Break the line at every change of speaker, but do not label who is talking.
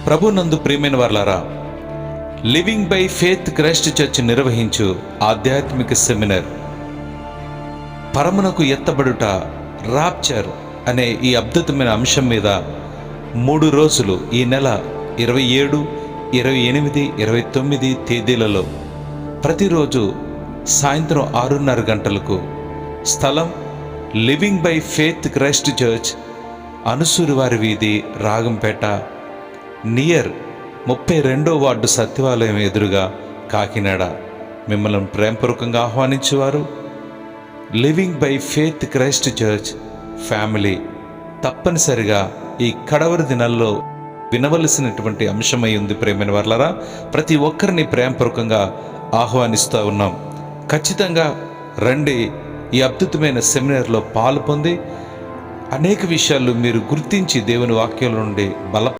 ప్రభునందు ప్రియమైన వారలారా, living by faith Christ church నిర్వహించు ఆధ్యాత్మిక సెమినార్ పరమునకు ఎత్తబడుట, రాప్చర్ అనే ఈ అద్భుతమైన అంశం మీద 3 రోజులు ఈ నెల 27, 28, 29 తేదీలలో ప్రతిరోజు సాయంత్రం 6:30 గంటలకు స్థలం living by faith Christ church, అనుసూరివారి వీధి, రాగంపేట, నియర్ 32వ వార్డు సత్యవాలయం ఎదురుగా, కాకినాడ. మిమ్మల్ని ప్రేమపూర్వకంగా ఆహ్వానించేవారు living by faith Christ church family. తప్పనిసరిగా ఈ కడవరి దినాల్లో వినవలసినటువంటి అంశమై ఉంది. ప్రేమైన వారలారా, ప్రతి ఒక్కరిని ప్రేమపూర్వకంగా ఆహ్వానిస్తూ ఉన్నాం. ఖచ్చితంగా రండి. ఈ అద్భుతమైన సెమినార్లో పాలు పొంది అనేక విషయాలు మీరు గుర్తించి దేవుని వాక్యం నుండి